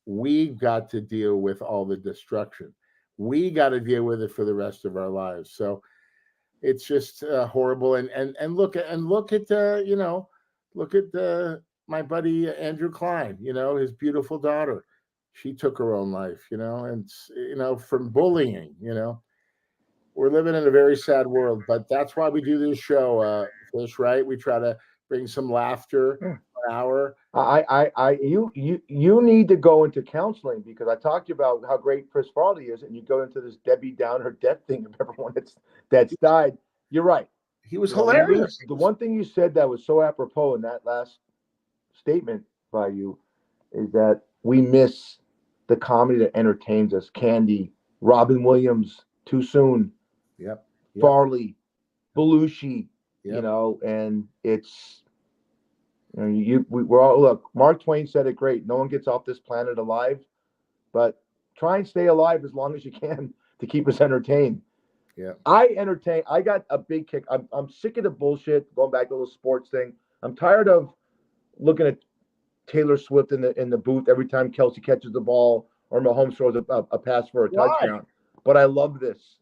We've got to deal with all the destruction. We got to deal with it for the rest of our lives. So it's just horrible. And look at my buddy Andrew Klein. His beautiful daughter. She took her own life. And from bullying. We're living in a very sad world, but that's why we do this show, Fish. Right? We try to bring some laughter. An hour. You need to go into counseling because I talked to you about how great Chris Farley is, and you go into this Debbie Downer death thing of everyone that's died. You're right. He was hilarious. The one thing you said that was so apropos in that last statement by you is that we miss the comedy that entertains us. Candy, Robin Williams, Too Soon, yep. Farley, Belushi, yep. And it's. We're all look. Mark Twain said it great. No one gets off this planet alive, but try and stay alive as long as you can to keep us entertained. Yeah, I got a big kick. I'm sick of the bullshit. Going back to the little sports thing. I'm tired of looking at Taylor Swift in the booth every time Kelsey catches the ball or Mahomes throws a pass for a touchdown. But I love this.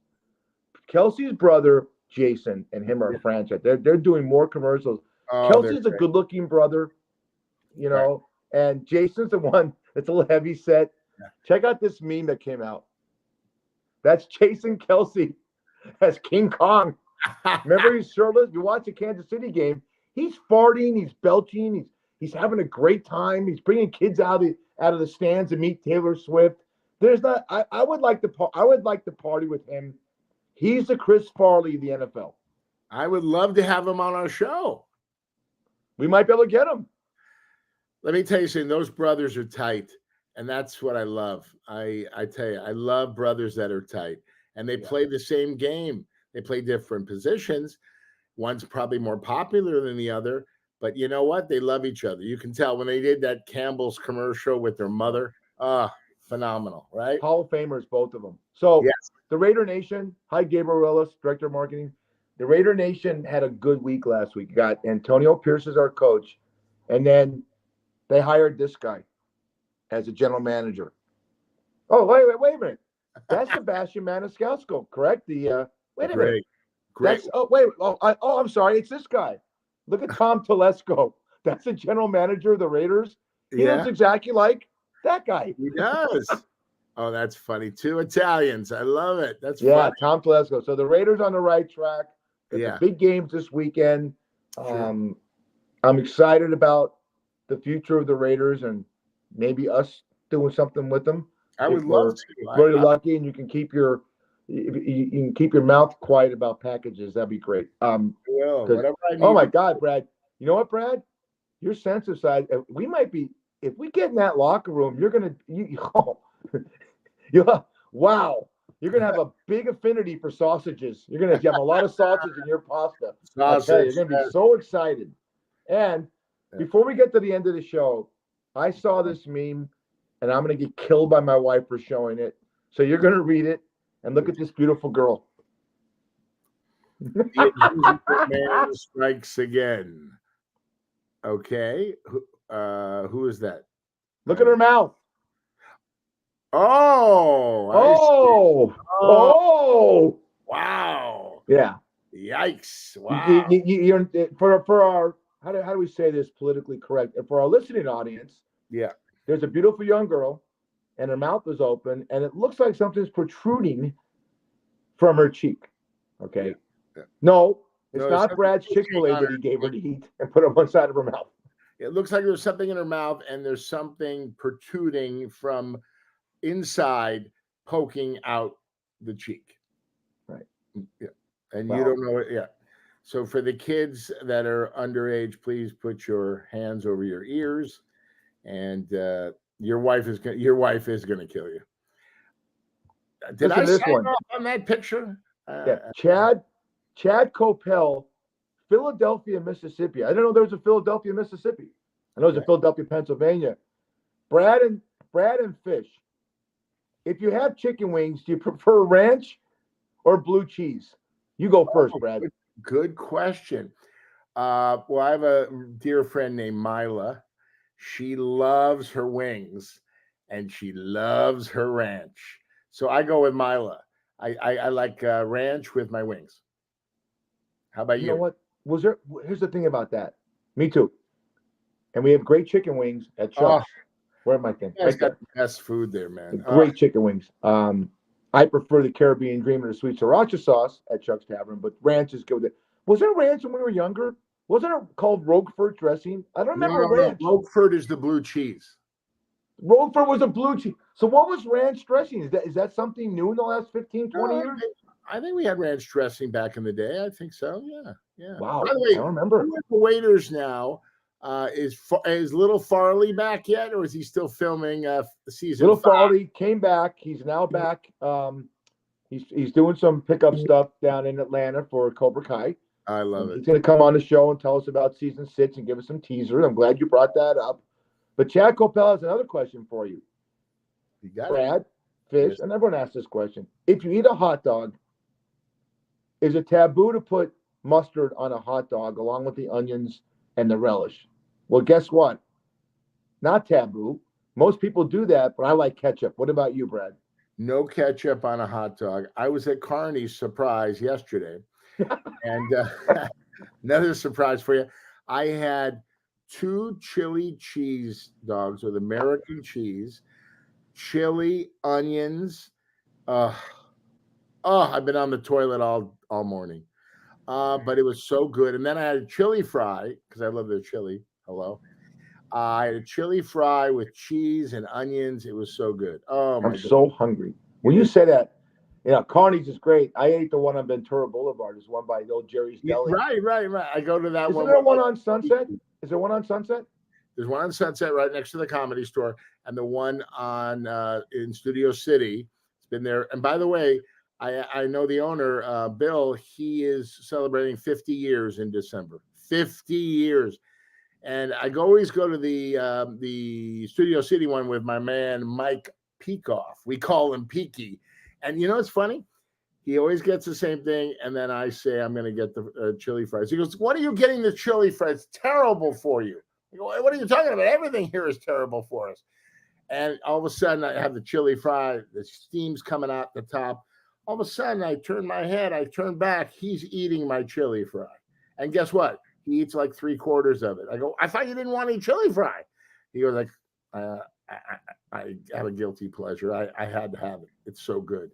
Kelsey's brother Jason and him are friends. They're doing more commercials. Kelsey's a good-looking brother, right. And Jason's the one that's a little heavy set. Yeah. Check out this meme that came out. That's Jason Kelsey as King Kong. Remember, he's shirtless. You watch a Kansas City game. He's farting. He's belching. He's having a great time. He's bringing kids out of the stands to meet Taylor Swift. There's not. I would like to party with him. He's the Chris Farley of the NFL. I would love to have him on our show. We might be able to get him. Let me tell you something. Those brothers are tight, and that's what I love. I tell you, I love brothers that are tight, and they play the same game. They play different positions. One's probably more popular than the other, but you know what? They love each other. You can tell when they did that Campbell's commercial with their mother. Phenomenal, right? Hall of Famers, both of them. So Yes. the Raider Nation, hi, Gabriel Willis, Director of Marketing. The Raider Nation had a good week last week. You got Antonio Pierce as our coach, and then they hired this guy as a general manager. Oh, wait a minute. That's Sebastian Maniscalco, correct? Wait a minute. Great. I'm sorry. It's this guy. Look at Tom Telesco. That's the general manager of the Raiders. He looks exactly like that guy. He does. Oh, that's funny. 2 Italians. I love it. That's funny. Tom Telesco. So the Raiders on the right track. The big games this weekend. Sure. I'm excited about the future of the Raiders and maybe us doing something with them. I would love to. Very lucky, and you can keep your mouth quiet about packages. That'd be great. Whatever I need. Oh my God, Brad! You know what, Brad? Your sensitive side. We might be. If we get in that locker room, you're gonna. Wow. You're gonna have a big affinity for sausages. You're gonna have a lot of sausage in your pasta. You're gonna be so excited. And before we get to the end of the show, I saw this meme, and I'm gonna get killed by my wife for showing it. So you're gonna read it and look at this beautiful girl. The invisible man strikes again. Okay, who is that? Look at her mouth. Oh! Wow! Yeah. Yikes! Wow! For our how do we say this politically correct? And for our listening audience, there's a beautiful young girl, and her mouth is open, and it looks like something's protruding from her cheek. Okay. No, it's not Brad's Chick-fil-A that he gave her to eat and put on one side of her mouth. It looks like there's something in her mouth, and there's something protruding from inside, poking out the cheek. Right. Yeah. And you don't know it. Yeah. So for the kids that are underage, please put your hands over your ears, and your wife is going to kill you. Did I sign off on that picture? Chad Coppell, Philadelphia, Mississippi. I didn't know there was a Philadelphia, Mississippi. I know there's a Philadelphia, Pennsylvania. Brad and Fish. If you have chicken wings, do you prefer ranch or blue cheese? You go first, Brad. Good question. Well, I have a dear friend named Mila. She loves her wings, and she loves her ranch. So I go with Mila. I like ranch with my wings. How about you? You know what? Here's the thing about that. Me too. And we have great chicken wings at Chuck's. Where am I thinking? You guys got the best food there, man. Great chicken wings. I prefer the Caribbean Dream and the sweet sriracha sauce at Chuck's Tavern, but ranch is good. Was there ranch when we were younger? Wasn't it called Roquefort dressing? I don't remember ranch. Roquefort is the blue cheese. Roquefort was a blue cheese. So what was ranch dressing? Is that something new in the last 15, 20 years? I think we had ranch dressing back in the day. I think so. Yeah. Wow. By the way, I don't remember. The Waiters now. Is Little Farley back yet, or is he still filming season? Little Farley came back. He's now back. He's doing some pickup stuff down in Atlanta for Cobra Kai. I love it. He's going to come on the show and tell us about season 6 and give us some teasers. I'm glad you brought that up. But Chad Coppell has another question for you. You got Brad, Fish, and everyone asks this question. If you eat a hot dog, is it taboo to put mustard on a hot dog along with the onions and the relish? Well, guess what? Not taboo. Most people do that, but I like ketchup. What about you, Brad? No ketchup on a hot dog. I was at Carney's surprise yesterday. And another surprise for you. I had 2 chili cheese dogs with American cheese, chili, onions. I've been on the toilet all morning. But it was so good. And then I had a chili fry because I love their chili. Hello. I had a chili fry with cheese and onions. It was so good. Oh, my God. I'm so hungry. When you say that, Yeah, Carney's is great. I ate the one on Ventura Boulevard. It's one by the old Jerry's Yeah, Deli. right. I go to that Isn't one. there one on Sunset? Is there one on Sunset? There's one on Sunset right next to the Comedy Store, and the one on in Studio City. It's been there. And by the way, I know the owner, Bill. He is celebrating 50 years in December. 50 years, and I always go to the Studio City one with my man Mike Peakoff. We call him Peaky, and you know it's funny. He always gets the same thing, and then I say I'm going to get the chili fries. He goes, "What are you getting the chili fries? It's terrible for you." I go, "What are you talking about? Everything here is terrible for us." And all of a sudden, I have the chili fry. The steam's coming out the top. All of a sudden, I turn my head. I turn back. He's eating my chili fry, and guess what? He eats like 3/4 of it. I go, "I thought you didn't want any chili fry." He goes like, I have a guilty pleasure. I had to have it. It's so good.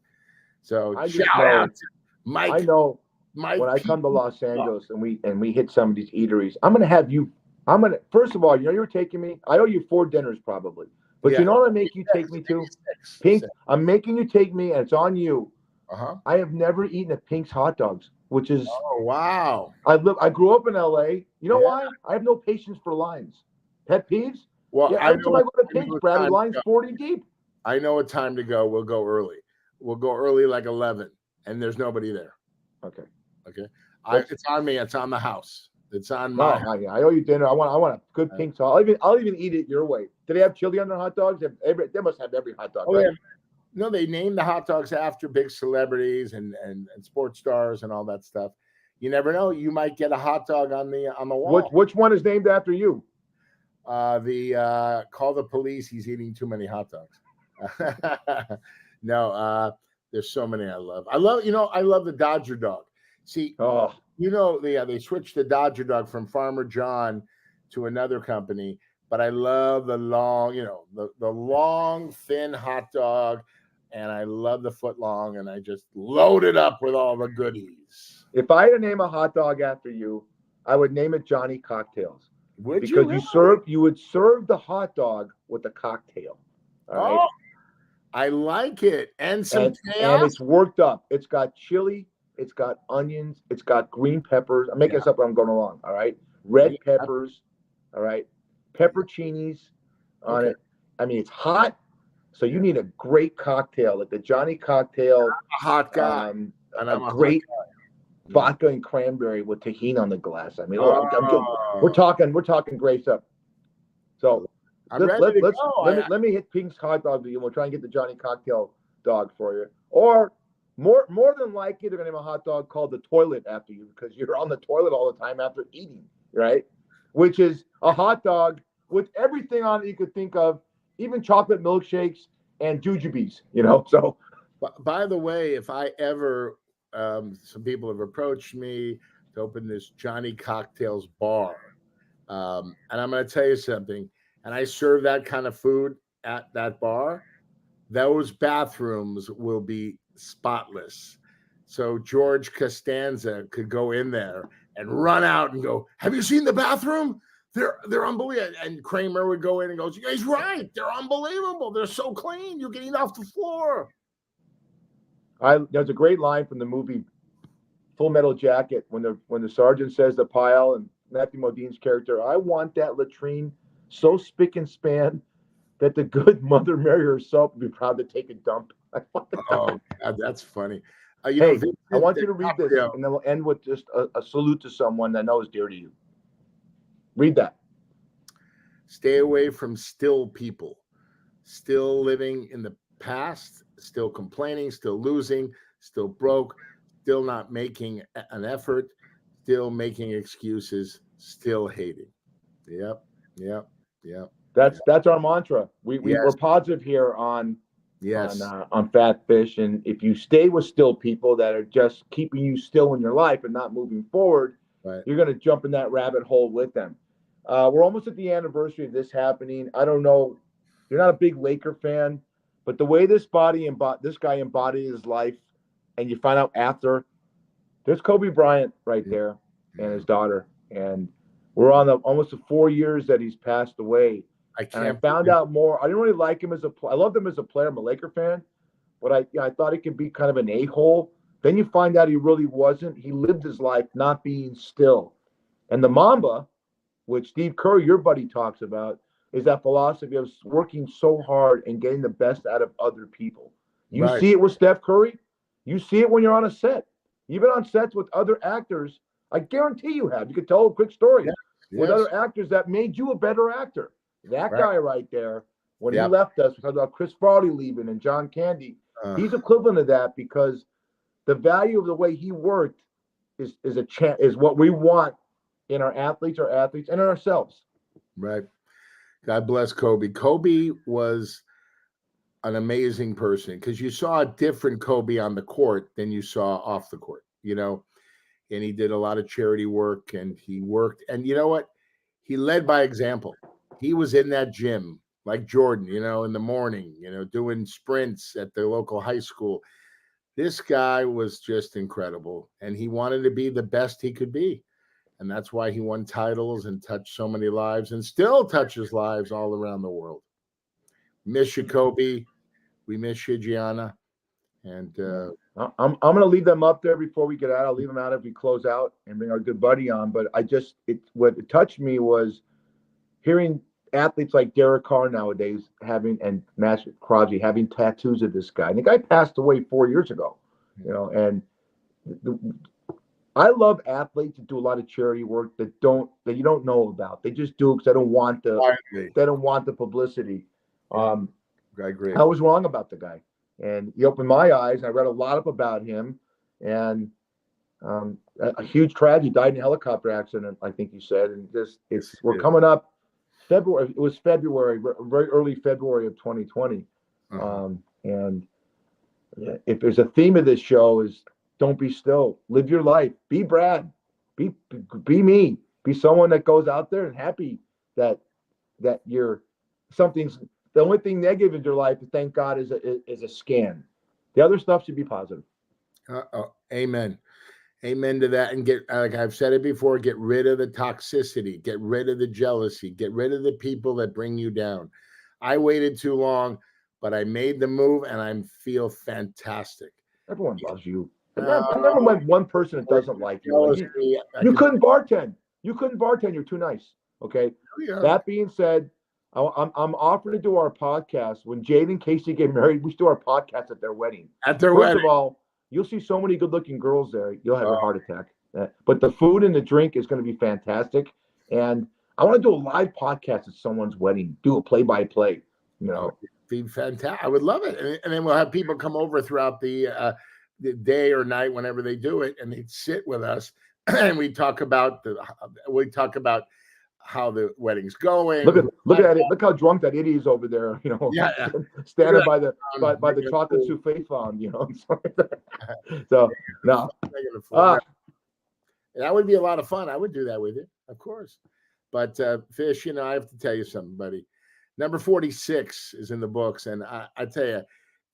So shout out to Mike. I know Mike when I come to Los Angeles and we hit some of these eateries, I'm gonna have you. First of all, you're taking me. I owe you 4 dinners probably, but you know what I make you take me to? Pink. I'm making you take me, and it's on you. I have never eaten at Pink's Hot Dogs, which is wow. I grew up in LA. You know why? I have no patience for lines. Pet peeves? Well, every time I go to Pink's, Brad, the line's 40 deep. I know what time to go. We'll go early. We'll go early like 11, and there's nobody there. Okay. It's on me. It's on the house. It's on my. I owe you dinner. I want a good Pink's. I'll even eat it your way. Do they have chili on their hot dogs? They must have every hot dog. Oh, right? yeah. No, they name the hot dogs after big celebrities and sports stars and all that stuff. You never know. You might get a hot dog on the wall. Which one is named after you? Call the police. He's eating too many hot dogs. No, there's so many I love. I love the Dodger dog. See, they switched the Dodger dog from Farmer John to another company, but I love the long, the long, thin hot dog, and I love the foot long, and I just load it up with all the goodies. If I had to name a hot dog after you, I would name it Johnny Cocktails. Would you? Because you would serve the hot dog with a cocktail. All right? I like it. And some and it's worked up. It's got chili, it's got onions, it's got green peppers. I'm making this up as I'm going along. All right. Red peppers. All right. Pepperoncinis on it. I mean, it's hot. So you need a great cocktail, like the Johnny cocktail. I'm a hot guy. And a great vodka and cranberry with tahini on the glass. I mean, we're talking great stuff. So let me hit Pink's hot dog and we'll try and get the Johnny cocktail dog for you. Or more than likely, they're gonna have a hot dog called the toilet after you because you're on the toilet all the time after eating, right? Which is a hot dog with everything on it you could think of, even chocolate milkshakes and jujubes, So, by the way, if I ever, some people have approached me to open this Johnny Cocktails bar, and I'm going to tell you something. And I serve that kind of food at that bar. Those bathrooms will be spotless. So George Costanza could go in there and run out and go, "Have you seen the bathroom? They're unbelievable." And Kramer would go in and goes, "He's right. They're unbelievable. They're so clean. You can eat off the floor." There's a great line from the movie Full Metal Jacket when the sergeant says to Pyle and Matthew Modine's character, "I want that latrine so spick and span that the good Mother Mary herself would be proud to take a dump." Oh, God, that's funny. I want you to read this, and then we'll end with just a salute to someone that I know is dear to you. Read that. Stay away from still people, still living in the past, still complaining, still losing, still broke, still not making an effort, still making excuses, still hating. Yep. That's our mantra. We're positive here on Fat Fish, and if you stay with still people that are just keeping you still in your life and not moving forward, you're going to jump in that rabbit hole with them. We're almost at the anniversary of this happening. I don't know, you're not a big Laker fan, but the way this guy embodied his life, and you find out after, there's Kobe Bryant right there and his daughter, and we're on almost the 4 years that he's passed away. I found out more. I didn't really like him I loved him as a player. I'm a Laker fan, I thought he could be kind of an a-hole. Then you find out he really wasn't. He lived his life not being still. And the Mamba, which Steve Curry, your buddy, talks about, is that philosophy of working so hard and getting the best out of other people. You see it with Steph Curry. You see it when you're on a set. You've been on sets with other actors. I guarantee you have. You could tell a quick story with other actors that made you a better actor. That guy right there, when he left us, we talked about Chris Farley leaving and John Candy. He's equivalent of that because the value of the way he worked is what we want in our athletes, and in ourselves. Right. God bless Kobe. Kobe was an amazing person because you saw a different Kobe on the court than you saw off the court, and he did a lot of charity work and he worked. And you know what? He led by example. He was in that gym like Jordan, in the morning, doing sprints at the local high school. This guy was just incredible. And he wanted to be the best he could be. And that's why he won titles and touched so many lives and still touches lives all around the world. Miss you, Kobe. We miss you, Gianna. And I'm going to leave them up there before we get out. I'll leave them out if we close out and bring our good buddy on. But what touched me was hearing athletes like Derek Carr nowadays and Master Crosby having tattoos of this guy. And the guy passed away 4 years ago, and I love athletes that do a lot of charity work that you don't know about. They just do it because they don't want the publicity. I agree. I was wrong about the guy, and he opened my eyes. And I read a lot up about him, and a huge tragedy. Died in a helicopter accident, I think you said. And we're coming up February. It was February, very early February of 2020. And if there's a theme of this show is don't be still, live your life, be Brad, be me, be someone that goes out there and happy that you're something's. The only thing negative in your life, thank God, is a scan. The other stuff should be positive. Amen. Amen to that. And like I've said it before, get rid of the toxicity, get rid of the jealousy, get rid of the people that bring you down. I waited too long, but I made the move and I feel fantastic. Everyone loves you. I never met one person that doesn't like you. You couldn't bartend. You're too nice. Okay. Yeah. That being said, I'm offering to do our podcast when Jade and Casey get married. We should do our podcast at their wedding. First of all, you'll see so many good-looking girls there. You'll have a heart attack. But the food and the drink is going to be fantastic. And I want to do a live podcast at someone's wedding. Do a play-by-play. Be fantastic. I would love it. And then we'll have people come over throughout the day or night whenever they do it, and they'd sit with us and we talk about how the wedding's going. Look at it. Look how drunk that idiot is over there. Standing by the chocolate souffle fountain. So no, that would be a lot of fun. I would do that with you, of course. But Fish, I have to tell you something, buddy. Number 46 is in the books, and I tell you,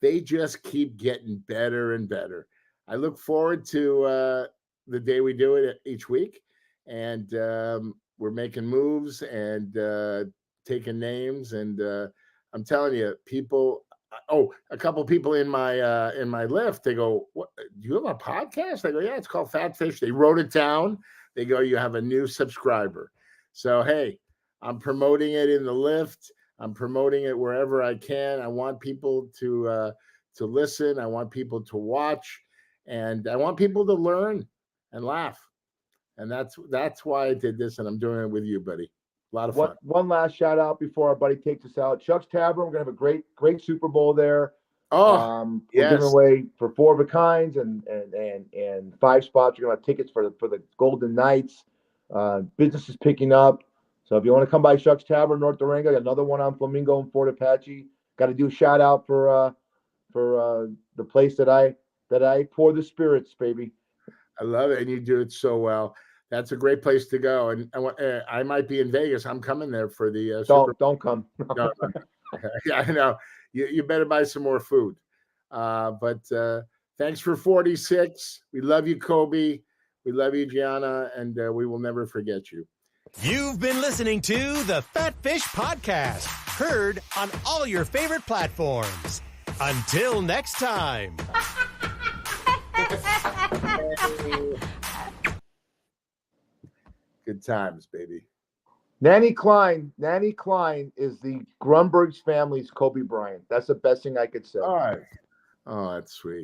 they just keep getting better and better. I look forward to the day we do it each week, and we're making moves and taking names. And I'm telling you, people. A couple people in my lift. They go, "What? Do you have a podcast?" I go, "Yeah, it's called Fat Fish." They wrote it down. They go, "You have a new subscriber." So hey, I'm promoting it in the lift. I'm promoting it wherever I can. I want people to listen. I want people to watch, and I want people to learn and laugh. And that's why I did this, and I'm doing it with you, buddy. A lot of fun. One last shout out before our buddy takes us out. Chuck's Tavern. We're gonna have a great Super Bowl there. We're giving away for 4 of a kinds and 5 spots. We're gonna have tickets for the Golden Knights. Business is picking up. So if you want to come by Chuck's Tavern, North Durango, another one on Flamingo and Fort Apache. Got to do a shout out for the place that I pour the spirits, baby. I love it, and you do it so well. That's a great place to go. And I might be in Vegas. I'm coming there for the don't come. No. Yeah, I know. You better buy some more food. But thanks for 46. We love you, Kobe. We love you, Gianna, and we will never forget you. You've been listening to the Fat Fish Podcast, heard on all your favorite platforms. Until next time. Good times, baby. Nanny Klein is the Grunberg's family's Kobe Bryant. That's the best thing I could say. All right. Oh, that's sweet.